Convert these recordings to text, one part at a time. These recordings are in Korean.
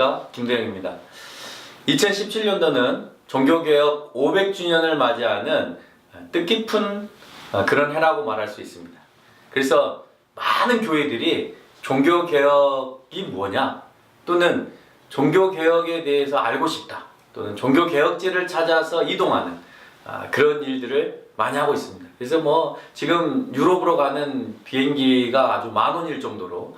안녕하십니까, 김대영입니다. 2017년도는 종교개혁 500주년을 맞이하는 뜻깊은 그런 해라고 말할 수 있습니다. 그래서 많은 교회들이 종교개혁이 뭐냐, 또는 종교개혁에 대해서 알고 싶다, 또는 종교개혁지를 찾아서 이동하는 그런 일들을 많이 하고 있습니다. 그래서 지금 유럽으로 가는 비행기가 아주 만원일 정도로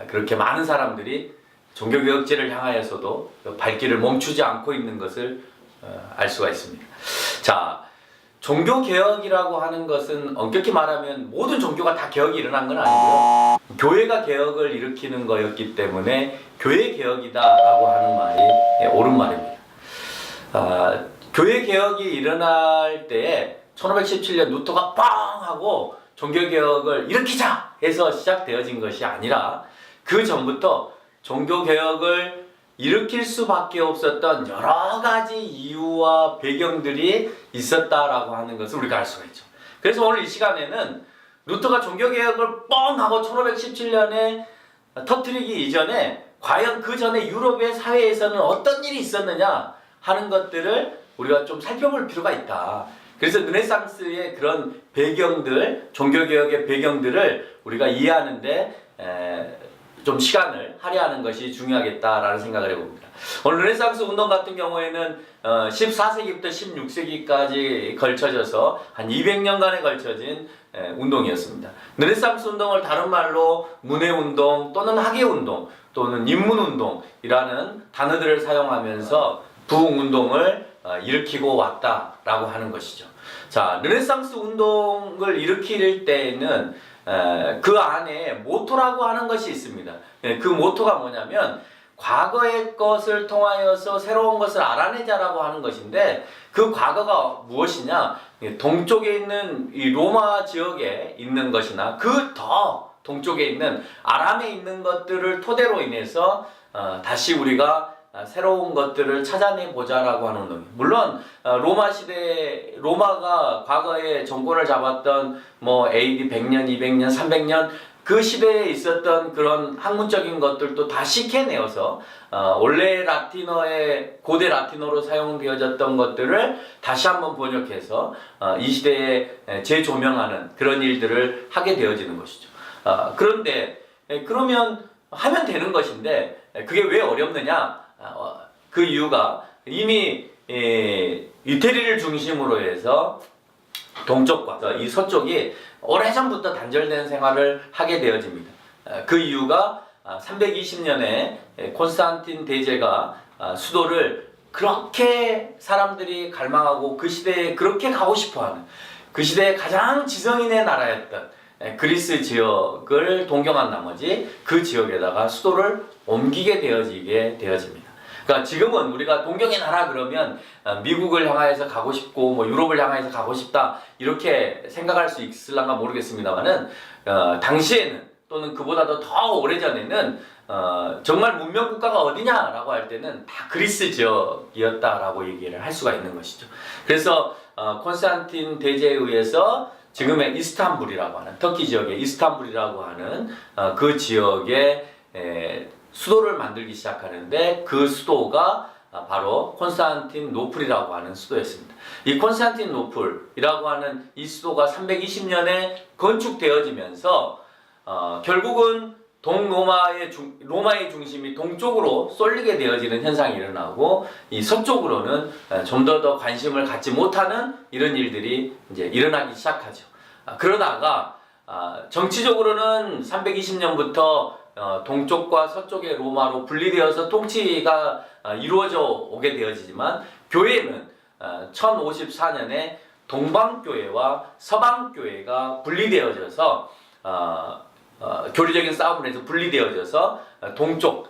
그렇게 많은 사람들이 종교개혁지를 향하여서도 발길을 멈추지 않고 있는 것을 알 수가 있습니다. 자, 종교개혁이라고 하는 것은 엄격히 말하면 모든 종교가 다 개혁이 일어난 건 아니고요. 교회가 개혁을 일으키는 거였기 때문에 교회개혁이다라고 하는 말이 옳은 말입니다. 교회개혁이 일어날 때에 1517년 루터가 빵 하고 종교개혁을 일으키자 해서 시작되어진 것이 아니라 그 전부터 종교개혁을 일으킬 수밖에 없었던 여러 가지 이유와 배경들이 있었다라고 하는 것을 우리가 알 수가 있죠. 그래서 오늘 이 시간에는 루터가 종교개혁을 뻥 하고 1517년에 터뜨리기 이전에 과연 그 전에 유럽의 사회에서는 어떤 일이 있었느냐 하는 것들을 우리가 좀 살펴볼 필요가 있다. 그래서 르네상스의 그런 배경들, 종교개혁의 배경들을 우리가 이해하는데 좀 시간을 할애하는 것이 중요하겠다라는 생각을 해봅니다. 오늘 르네상스 운동 같은 경우에는 14세기부터 16세기까지 걸쳐져서 한 200년간에 걸쳐진 운동이었습니다. 르네상스 운동을 다른 말로 문해운동 또는 학예운동 또는 인문운동이라는 단어들을 사용하면서 부흥운동을 일으키고 왔다라고 하는 것이죠. 자, 르네상스 운동을 일으킬 때에는 그 안에 모토라고 하는 것이 있습니다. 그 모토가 뭐냐면 과거의 것을 통하여서 새로운 것을 알아내자라고 하는 것인데, 그 과거가 무엇이냐? 동쪽에 있는 이 로마 지역에 있는 것이나 그 더 동쪽에 있는 아람에 있는 것들을 토대로 인해서 다시 우리가 새로운 것들을 찾아내보자라고 하는 운동이에요. 물론 로마 시대, 로마가 과거에 정권을 잡았던 AD 100년, 200년, 300년 그 시대에 있었던 그런 학문적인 것들도 다 식혀내어서 원래 라틴어의 고대 라틴어로 사용되어졌던 것들을 다시 한번 번역해서 이 시대에 재조명하는 그런 일들을 하게 되어지는 것이죠. 그런데 그러면 하면 되는 것인데 그게 왜 어렵느냐? 그 이유가 이미 이태리를 중심으로 해서 동쪽과 이 서쪽이 오래전부터 단절된 생활을 하게 되어집니다. 그 이유가 320년에 콘스탄틴 대제가 수도를 그렇게 사람들이 갈망하고 그 시대에 그렇게 가고 싶어하는, 그 시대의 가장 지성인의 나라였던 그리스 지역을 동경한 나머지 그 지역에다가 수도를 옮기게 되어집니다. 그러니까 지금은 우리가 동경의 나라 그러면 미국을 향하여서 가고 싶고 유럽을 향하여서 가고 싶다 이렇게 생각할 수 있을란가 모르겠습니다만은 당시에는 또는 그보다도 더 오래전에는 정말 문명 국가가 어디냐라고 할 때는 다 그리스 지역이었다라고 얘기를 할 수가 있는 것이죠. 그래서 콘스탄틴 대제에 의해서 지금의 이스탄불이라고 하는, 터키 지역의 이스탄불이라고 하는 그 지역에 수도를 만들기 시작하는데, 그 수도가 바로 콘스탄티노플이라고 하는 수도였습니다. 이 콘스탄티노플이라고 하는 이 수도가 320년에 건축되어지면서 결국은 로마의 중심이 동쪽으로 쏠리게 되어지는 현상이 일어나고, 이 서쪽으로는 좀 더 관심을 갖지 못하는 이런 일들이 이제 일어나기 시작하죠. 그러다가 정치적으로는 320년부터 동쪽과 서쪽의 로마로 분리되어서 통치가 이루어져 오게 되어지지만, 교회는 1054년에 동방교회와 서방교회가 분리되어져서 교리적인 싸움을 해서 분리되어져서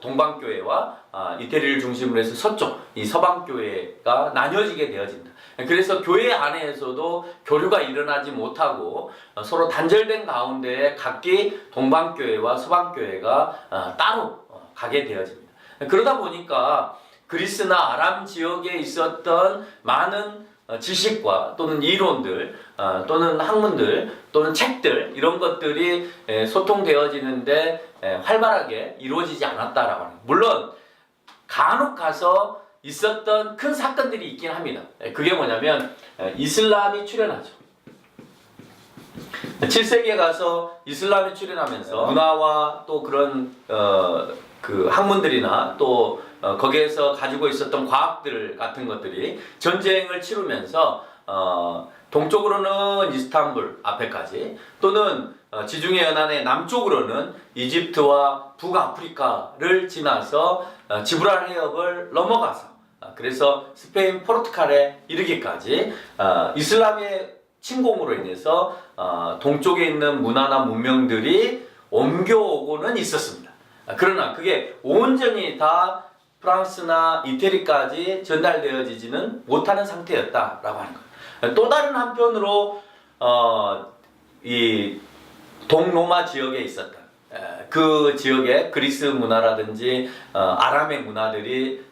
동방교회와 이태리를 중심으로 해서 서쪽, 이 서방교회가 나뉘어지게 되어진다. 그래서 교회 안에서도 교류가 일어나지 못하고 서로 단절된 가운데 각기 동방교회와 서방교회가 따로 가게 되어집니다. 그러다 보니까 그리스나 아람 지역에 있었던 많은 지식과 또는 이론들 또는 학문들 또는 책들, 이런 것들이 소통되어지는데 활발하게 이루어지지 않았다라고 합니다. 물론 간혹 가서 있었던 큰 사건들이 있긴 합니다. 그게 뭐냐면 이슬람이 출현하죠. 7세기에 가서 이슬람이 출현하면서 문화와 또 그런 그 학문들이나 또 거기에서 가지고 있었던 과학들 같은 것들이 전쟁을 치르면서 동쪽으로는 이스탄불 앞에까지 또는 지중해 연안의 남쪽으로는 이집트와 북아프리카를 지나서 지브랄 해협을 넘어가서 그래서 스페인 포르투갈에 이르기까지 이슬람의 침공으로 인해서 동쪽에 있는 문화나 문명들이 옮겨오고는 있었습니다. 그러나 그게 온전히 다 프랑스나 이태리까지 전달되어지지는 못하는 상태였다라고 하는 거예요. 또 다른 한편으로 이 동로마 지역에 있었던 그 지역의 그리스 문화라든지 아람의 문화들이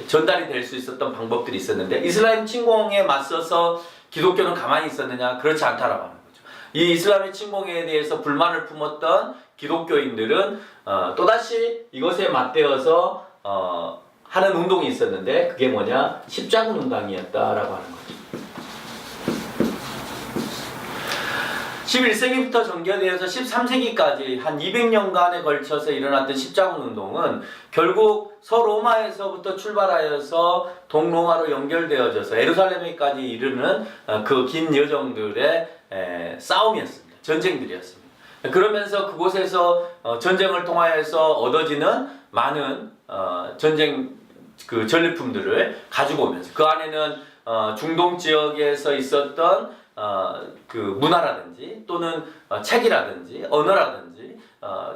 전달이 될 수 있었던 방법들이 있었는데 이슬람 침공에 맞서서 기독교는 가만히 있었느냐? 그렇지 않다라고 하는 거죠. 이 이슬람의 침공에 대해서 불만을 품었던 기독교인들은 또다시 이것에 맞대어서 하는 운동이 있었는데 그게 뭐냐? 십자군 운동이었다라고 하는 거죠. 11세기부터 전개되어서 13세기까지 한 200년간에 걸쳐서 일어났던 십자군 운동은 결국 서로마에서부터 출발하여서 동로마로 연결되어져서 예루살렘에까지 이르는 그 긴 여정들의 싸움이었습니다. 전쟁들이었습니다. 그러면서 그곳에서 전쟁을 통하여서 얻어지는 많은 전쟁 그 전리품들을 가지고 오면서 그 안에는 중동 지역에서 있었던 그 문화라든지 또는 책이라든지 언어라든지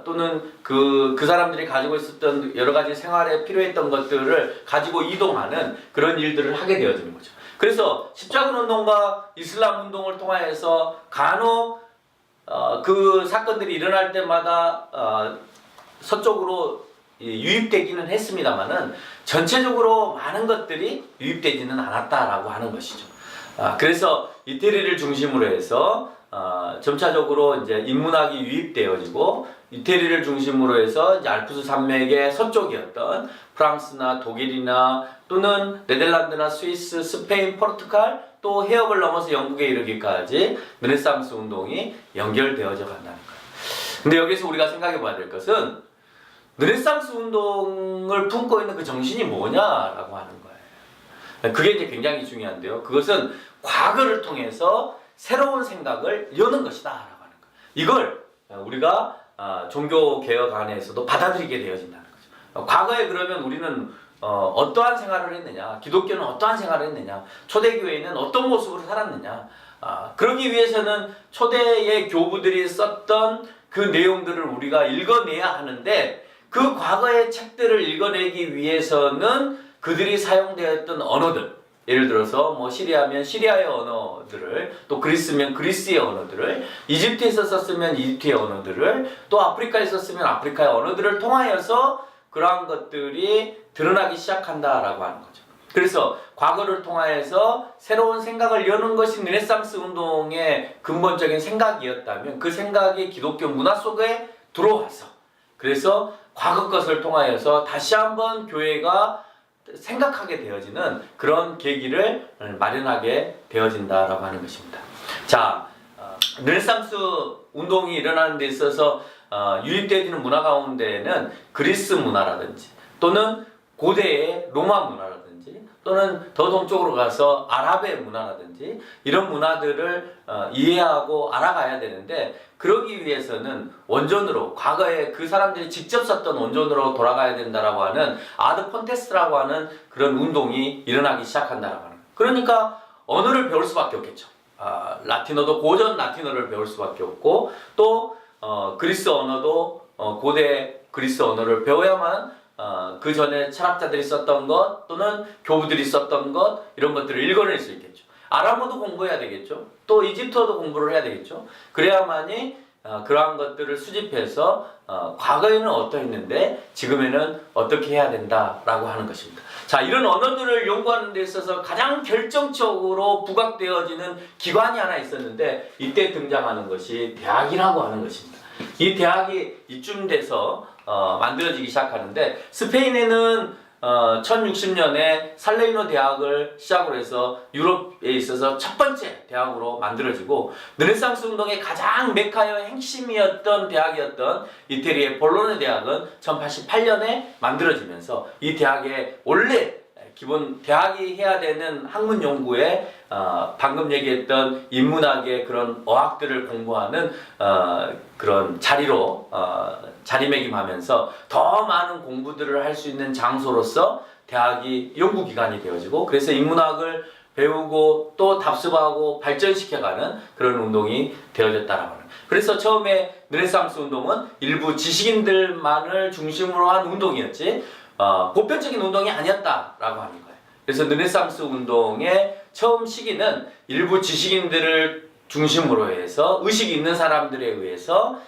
또는 그 사람들이 가지고 있었던 여러 가지 생활에 필요했던 것들을 가지고 이동하는 그런 일들을 하게 되어지는 거죠. 그래서 십자군 운동과 이슬람 운동을 통하여서 간혹 그 사건들이 일어날 때마다 서쪽으로 유입되기는 했습니다만은 전체적으로 많은 것들이 유입되지는 않았다라고 하는 것이죠. 그래서 이태리를 중심으로 해서 점차적으로 이제 인문학이 유입되어지고 이태리를 중심으로 해서 이제 알프스 산맥의 서쪽이었던 프랑스나 독일이나 또는 네덜란드나 스위스, 스페인, 포르투갈 또 해협을 넘어서 영국에 이르기까지 르네상스 운동이 연결되어져 간다는 거예요. 근데 여기서 우리가 생각해 봐야 될 것은 르네상스 운동을 품고 있는 그 정신이 뭐냐라고 하는 거예요. 그게 이제 굉장히 중요한데요. 그것은 과거를 통해서 새로운 생각을 여는 것이다 라고 하는 거예요. 이걸 우리가 종교 개혁 안에서도 받아들이게 되어진다는 거죠. 과거에 그러면 우리는 어떠한 생활을 했느냐, 기독교는 어떠한 생활을 했느냐, 초대교회는 어떤 모습으로 살았느냐, 그러기 위해서는 초대의 교부들이 썼던 그 내용들을 우리가 읽어내야 하는데 그 과거의 책들을 읽어내기 위해서는 그들이 사용되었던 언어들, 예를 들어서 뭐 시리아면 시리아의 언어들을, 또 그리스면 그리스의 언어들을, 이집트에서 썼으면 이집트의 언어들을, 또 아프리카에 썼으면 아프리카의 언어들을 통하여서 그러한 것들이 드러나기 시작한다라고 하는 거죠. 그래서 과거를 통하여서 새로운 생각을 여는 것이 르네상스 운동의 근본적인 생각이었다면 그 생각이 기독교 문화 속에 들어와서 그래서 과거 것을 통하여서 다시 한번 교회가 생각하게 되어지는 그런 계기를 마련하게 되어진다라고 하는 것입니다. 자, 르네상스 운동이 일어나는 데 있어서 유입되어지는 문화 가운데에는 그리스 문화라든지 또는 고대의 로마 문화라든지 또는 더 동쪽으로 가서 아랍의 문화라든지 이런 문화들을 이해하고 알아가야 되는데 그러기 위해서는 원전으로 과거에 그 사람들이 직접 썼던 원전으로 돌아가야 된다라고 하는 아드 폰테스라고 하는 그런 운동이 일어나기 시작한다라고 하는 거예요. 그러니까 언어를 배울 수밖에 없겠죠. 라틴어도 고전 라틴어를 배울 수밖에 없고 또 그리스 언어도 고대 그리스 언어를 배워야만 그 전에 철학자들이 썼던 것 또는 교부들이 썼던 것 이런 것들을 읽어낼 수 있겠죠. 아람어도 공부해야 되겠죠. 또 이집트어도 공부를 해야 되겠죠. 그래야만이 그러한 것들을 수집해서 과거에는 어떠했는데 지금에는 어떻게 해야 된다라고 하는 것입니다. 자, 이런 언어들을 연구하는 데 있어서 가장 결정적으로 부각되어지는 기관이 하나 있었는데 이때 등장하는 것이 대학이라고 하는 것입니다. 이 대학이 이쯤 돼서 만들어지기 시작하는데 스페인에는 1060년에 살레이노 대학을 시작으로 해서 유럽에 있어서 첫 번째 대학으로 만들어지고 르네상스 운동의 가장 메카여 핵심이었던 대학이었던 이태리의 볼로네 대학은 1088년에 만들어지면서 이 대학의 원래 기본 대학이 해야 되는 학문 연구에 방금 얘기했던 인문학의 그런 어학들을 공부하는 그런 자리로 자리매김하면서 더 많은 공부들을 할 수 있는 장소로서 대학이 연구기관이 되어지고 그래서 인문학을 배우고 또 답습하고 발전시켜가는 그런 운동이 되어졌다라고 합니다. 그래서 처음에 르네상스 운동은 일부 지식인들만을 중심으로 한 운동이었지 보편적인 운동이 아니었다라고 하는 거예요. 그래서 르네상스 운동의 처음 시기는 일부 지식인들을 중심으로 해서 의식이 있는 사람들에 의해서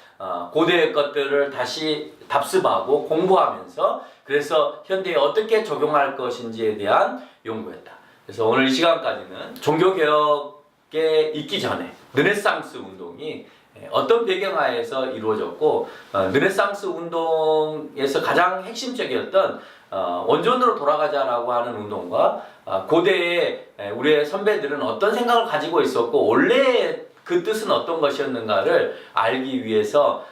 고대의 것들을 다시 답습하고 공부하면서 그래서 현대에 어떻게 적용할 것인지에 대한 연구였다. 그래서 오늘 이 시간까지는 종교개혁에 있기 전에 르네상스 운동이 어떤 배경하에서 이루어졌고 르네상스 운동에서 가장 핵심적이었던 원전으로 돌아가자라고 하는 운동과 고대의 우리의 선배들은 어떤 생각을 가지고 있었고 원래 그 뜻은 어떤 것이었는가를 알기 위해서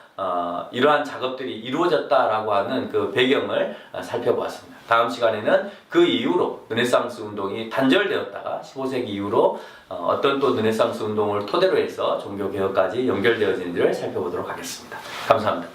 이러한 작업들이 이루어졌다라고 하는 그 배경을 살펴보았습니다. 다음 시간에는 그 이후로 르네상스 운동이 단절되었다가 15세기 이후로 어떤 또 르네상스 운동을 토대로 해서 종교개혁까지 연결되어지는지를 살펴보도록 하겠습니다. 감사합니다.